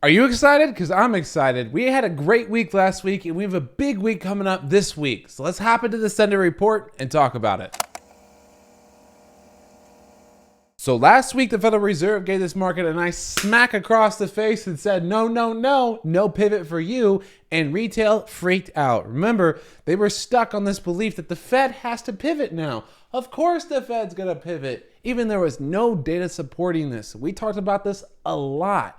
Are you excited? Because I'm excited. We had a great week last week and we have a big week coming up this week. So let's hop into the Sunday report and talk about it. So last week, the Federal Reserve gave this market a nice smack across the face and said, no, no, no, no pivot for you. And retail freaked out. Remember, they were stuck on this belief that the Fed has to pivot now. Of course the Fed's gonna pivot, even there was no data supporting this. We talked about this a lot.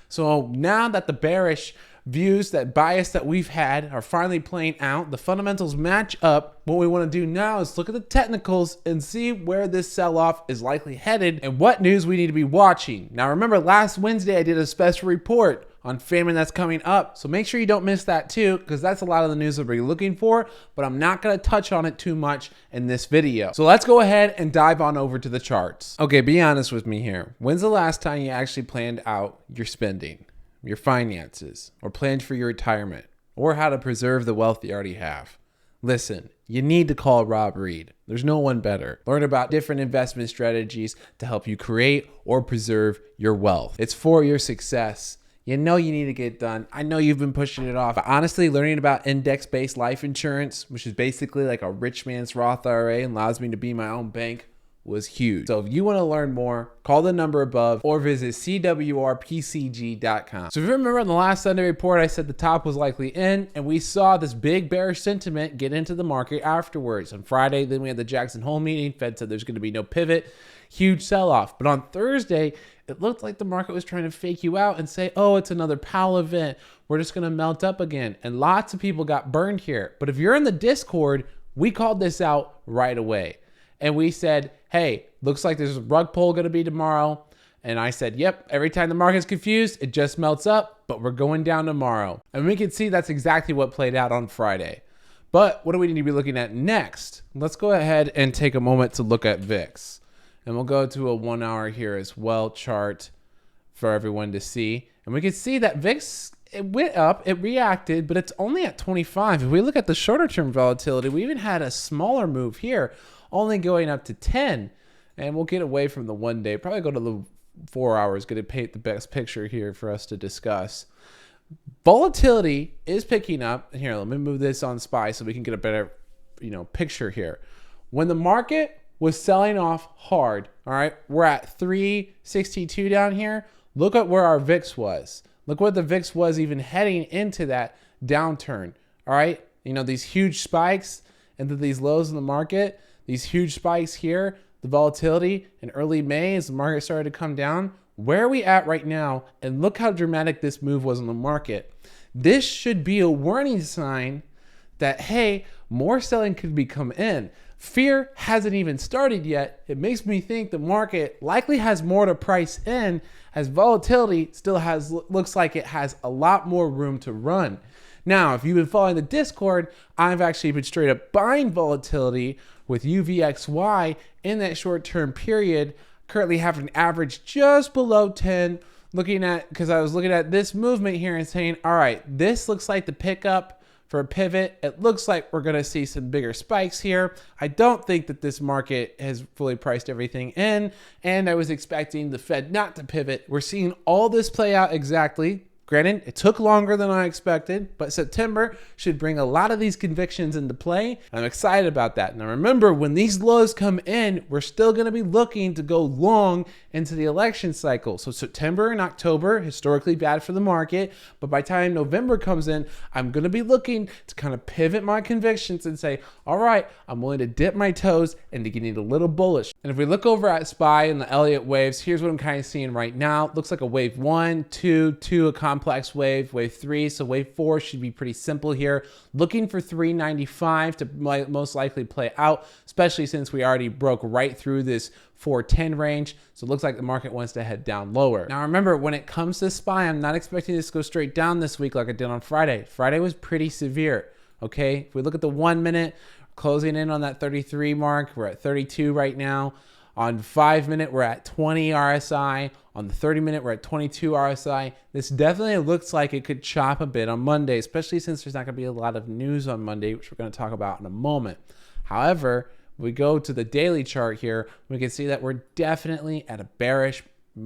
So now that the bearish views, that bias that we've had are finally playing out, the fundamentals match up. What we want to do now is look at the technicals and see where this sell-off is likely headed and what news we need to be watching. Now remember, last Wednesday I did a special report on famine that's coming up, so make sure you don't miss that too, because that's a lot of the news that we're looking for, but I'm not going to touch on it too much in this video. So let's go ahead and dive on over to the charts. Okay, be honest with me here. When's the last time you actually planned out your spending, your finances, or planned for your retirement, or how to preserve the wealth you already have? Listen, you need to call Rob Reed. There's no one better. Learn about different investment strategies to help you create or preserve your wealth. It's for your success. You know you need to get it done. I know you've been pushing it off. But honestly, learning about index-based life insurance, which is basically like a rich man's Roth IRA and allows me to be my own bank, was huge. So if you want to learn more, call the number above or visit cwrpcg.com. So if you remember in the last Sunday report, I said the top was likely in, and we saw this big bearish sentiment get into the market afterwards. On Friday, then we had the Jackson Hole meeting. Fed said there's going to be no pivot, huge sell-off. But on Thursday, it looked like the market was trying to fake you out and say, oh, it's another Powell event. We're just going to melt up again. And lots of people got burned here. But if you're in the Discord, we called this out right away. And we said, hey, looks like there's a rug pull going to be tomorrow. And I said, yep, every time the market's confused, it just melts up, but we're going down tomorrow. And we can see that's exactly what played out on Friday. But what do we need to be looking at next? Let's go ahead and take a moment to look at VIX. And we'll go to a 1 hour here as well chart for everyone to see. And we can see that VIX, it went up, it reacted, but it's only at 25. If we look at the shorter term volatility, we even had a smaller move here, only going up to 10. And we'll get away from the 1 day, probably go to the 4 hours, get to paint the best picture here for us to discuss. Volatility is picking up. Here, let me move this on SPY so we can get a better, picture here. When the market was selling off hard, all right, we're at 362 down here. Look at where our VIX was. Look what the VIX was even heading into that downturn, all right? These huge spikes into these lows in the market, these huge spikes here, the volatility in early May as the market started to come down. Where are we at right now? And look how dramatic this move was on the market. This should be a warning sign that, hey, more selling could be come in. Fear hasn't even started yet. It makes me think the market likely has more to price in, as volatility still looks like it has a lot more room to run. Now, if you've been following the Discord, I've actually been straight up buying volatility with UVXY in that short-term period, currently having an average just below 10, because I was looking at this movement here and saying, all right, this looks like the pickup for a pivot. It looks like we're going to see some bigger spikes here. I don't think that this market has fully priced everything in, and I was expecting the Fed not to pivot. We're seeing all this play out exactly. Granted, it took longer than I expected, but September should bring a lot of these convictions into play. I'm excited about that. Now remember, when these lows come in, we're still going to be looking to go long into the election cycle. So September and October, historically bad for the market, but by the time November comes in, I'm going to be looking to kind of pivot my convictions and say, all right, I'm willing to dip my toes into getting a little bullish. And if we look over at SPY and the Elliott waves, here's what I'm kind of seeing right now. It looks like a wave 1, 2, a complex wave 3. So wave 4 should be pretty simple here. Looking for 395 to most likely play out, especially since we already broke right through this 410 range. So it looks like the market wants to head down lower. Now remember, when it comes to SPY, I'm not expecting this to go straight down this week like I did on Friday. Friday was pretty severe, okay? If we look at the 1 minute, closing in on that 33 mark, we're at 32 right now. On 5 minute, we're at 20 RSI. On the 30 minute, we're at 22 RSI. This definitely looks like it could chop a bit on Monday, especially since there's not going to be a lot of news on Monday, which we're going to talk about in a moment. However, we go to the daily chart here, we can see that we're definitely at a bearish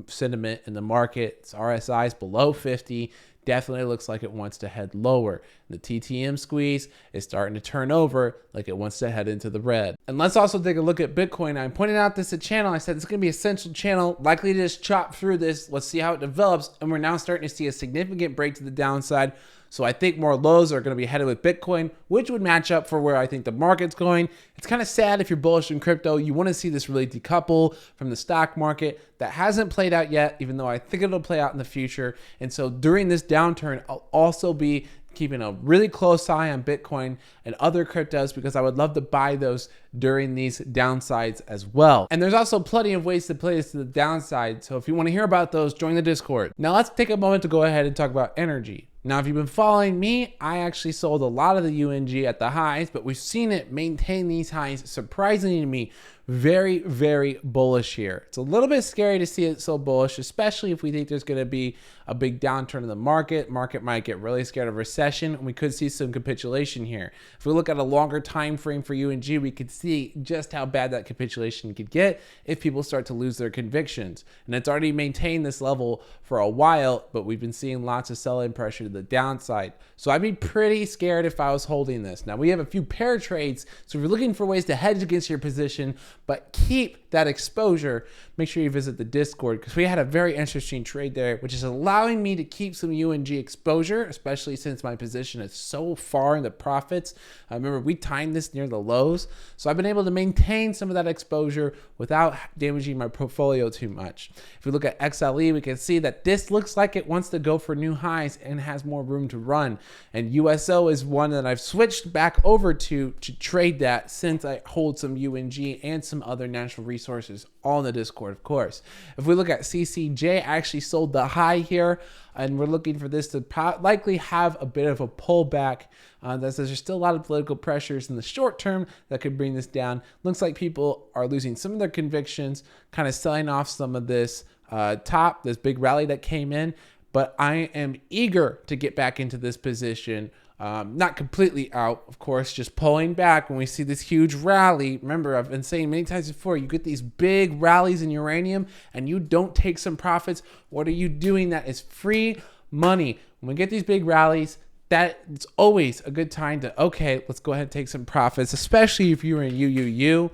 sentiment in the market. Its RSI is below 50. Definitely looks like it wants to head lower. The TTM squeeze is starting to turn over like it wants to head into the red. And let's also take a look at Bitcoin. I pointed out this channel. I said it's going to be an essential channel, likely to just chop through this. Let's see how it develops. And we're now starting to see a significant break to the downside. So I think more lows are going to be headed with Bitcoin, which would match up for where I think the market's going. It's kind of sad if you're bullish in crypto. You want to see this really decouple from the stock market. That hasn't played out yet, even though I think it'll play out in the future. And so during this downturn, I'll also be keeping a really close eye on Bitcoin and other cryptos because I would love to buy those during these downsides as well. And there's also plenty of ways to play this to the downside. So if you want to hear about those, join the Discord. Now let's take a moment to go ahead and talk about energy. Now, if you've been following me, I actually sold a lot of the UNG at the highs, but we've seen it maintain these highs. Surprisingly to me, very, very bullish here. It's a little bit scary to see it so bullish, especially if we think there's going to be a big downturn in the market. Market might get really scared of recession, and we could see some capitulation here. If we look at a longer time frame for UNG, we could see just how bad that capitulation could get if people start to lose their convictions. And it's already maintained this level for a while, but we've been seeing lots of sell-in pressure to the downside. So I'd be pretty scared if I was holding this. Now, we have a few pair trades, so if you're looking for ways to hedge against your position, but keep that exposure, make sure you visit the Discord because we had a very interesting trade there, which is allowing me to keep some UNG exposure, especially since my position is so far in the profits. I remember we timed this near the lows, so I've been able to maintain some of that exposure without damaging my portfolio too much. If we look at XLE, we can see that this looks like it wants to go for new highs and has more room to run. And USO is one that I've switched back over to trade that since I hold some UNG and some other natural resources all in the Discord, of course. If we look at CCJ, I actually sold the high here, and we're looking for this to likely have a bit of a pullback. There's still a lot of political pressures in the short term that could bring this down. Looks like people are losing some of their convictions, kind of selling off some of this this big rally that came in. But I am eager to get back into this position. Not completely out, of course, just pulling back when we see this huge rally. Remember, I've been saying many times before, you get these big rallies in uranium and you don't take some profits. What are you doing? That is free money. When we get these big rallies, it's always a good time to, okay, let's go ahead and take some profits, especially if you're in UUU.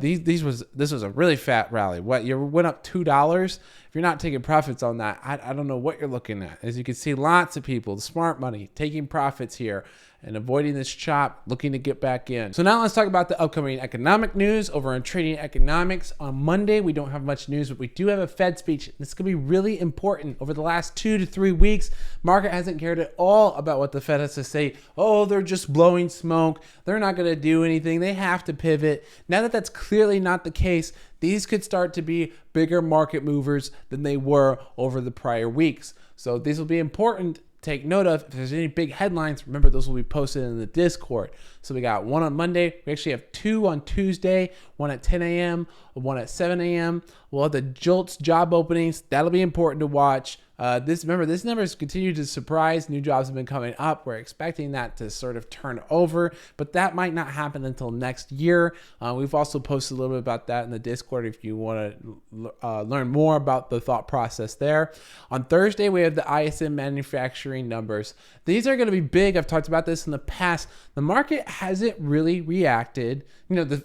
This was a really fat rally. You went up $2. If you're not taking profits on that, I don't know what you're looking at. As you can see, lots of people, smart money, taking profits here and avoiding this chop, looking to get back in. So now let's talk about the upcoming economic news over on Trading Economics. On Monday, we don't have much news, but we do have a Fed speech. This is going to be really important. Over the last 2 to 3 weeks, market hasn't cared at all about what the Fed has to say. Oh, they're just blowing smoke. They're not going to do anything. They have to pivot. Now that that's clearly not the case, these could start to be bigger market movers than they were over the prior weeks. So these will be important. Take note of. If there's any big headlines, remember those will be posted in the Discord. So we got one on Monday. We actually have 2 on Tuesday, one at 10 a.m., one at 7 a.m. We'll have the JOLTS job openings. That'll be important to watch. This numbers continue to surprise. New jobs have been coming up. We're expecting that to sort of turn over, but that might not happen until next year. We've also posted a little bit about that in the Discord if you want to learn more about the thought process there. On Thursday, we have the ISM manufacturing numbers. These are going to be big. I've talked about this in the past. The market hasn't really reacted.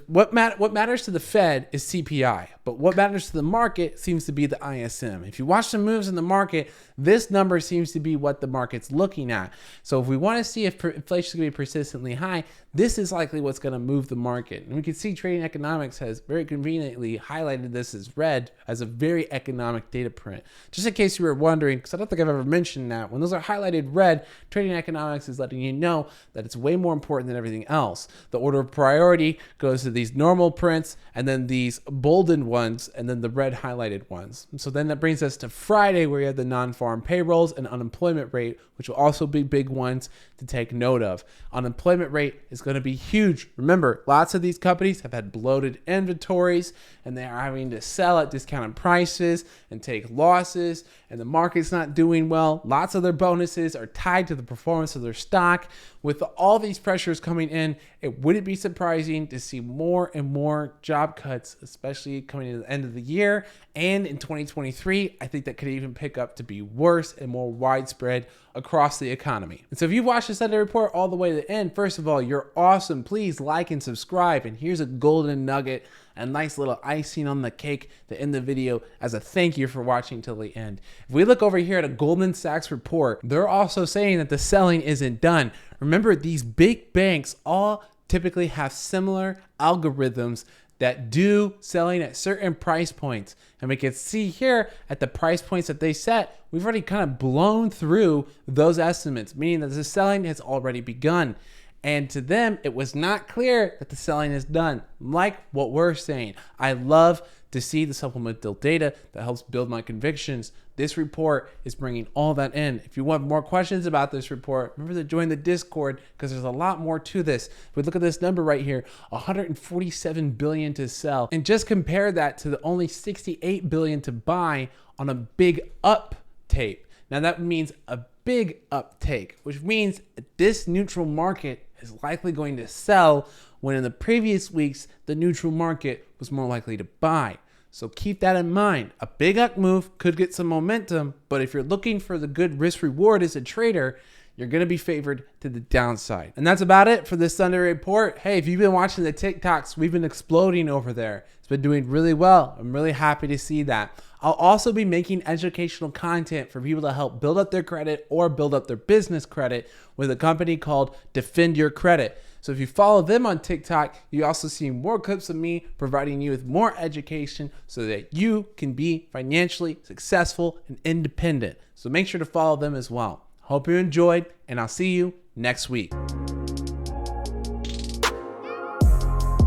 What matters to the Fed is CPI, but what matters to the market seems to be the ISM. If you watch some moves in the market, this number seems to be what the market's looking at. So if we want to see if inflation is going to be persistently high, this is likely what's going to move the market. And we can see Trading Economics has very conveniently highlighted this as red as a very economic data print. Just in case you were wondering, because I don't think I've ever mentioned that, when those are highlighted red, Trading Economics is letting you know that it's way more important than everything else. The order of priority goes to these normal prints and then these boldened ones and then the red highlighted ones. So then that brings us to Friday where we have the non-farm payrolls and unemployment rate, which will also be big ones to take note of. Unemployment rate is going to be huge. Remember, lots of these companies have had bloated inventories and they are having to sell at discounted prices and take losses, and the market's not doing well. Lots of their bonuses are tied to the performance of their stock. With all these pressures coming in, it wouldn't be surprising to see more and more job cuts, especially coming to the end of the year. And in 2023, I think that could even pick up to be worse and more widespread across the economy. And so if you watched the Sunday Report all the way to the end, first of all, you're awesome. Please like and subscribe. And here's a golden nugget, a nice little icing on the cake to end the video as a thank you for watching till the end. If we look over here at a Goldman Sachs report, they're also saying that the selling isn't done. Remember, these big banks all typically have similar algorithms that do selling at certain price points. And we can see here at the price points that they set, we've already kind of blown through those estimates, meaning that the selling has already begun. And to them, it was not clear that the selling is done, like what we're saying. I love to see the supplemental data that helps build my convictions. This report is bringing all that in. If you want more questions about this report, remember to join the Discord because there's a lot more to this. If we look at this number right here, 147 billion to sell, and just compare that to the only 68 billion to buy on a big up tape. Now that means a big uptake, which means this neutral market is likely going to sell when in the previous weeks, the neutral market was more likely to buy. So keep that in mind. A big up move could get some momentum, but if you're looking for the good risk reward as a trader, you're going to be favored to the downside. And that's about it for this Sunday report. Hey, if you've been watching the TikToks, we've been exploding over there. It's been doing really well. I'm really happy to see that. I'll also be making educational content for people to help build up their credit or build up their business credit with a company called Defend Your Credit. So if you follow them on TikTok, you also see more clips of me providing you with more education so that you can be financially successful and independent. So make sure to follow them as well. Hope you enjoyed, and I'll see you next week.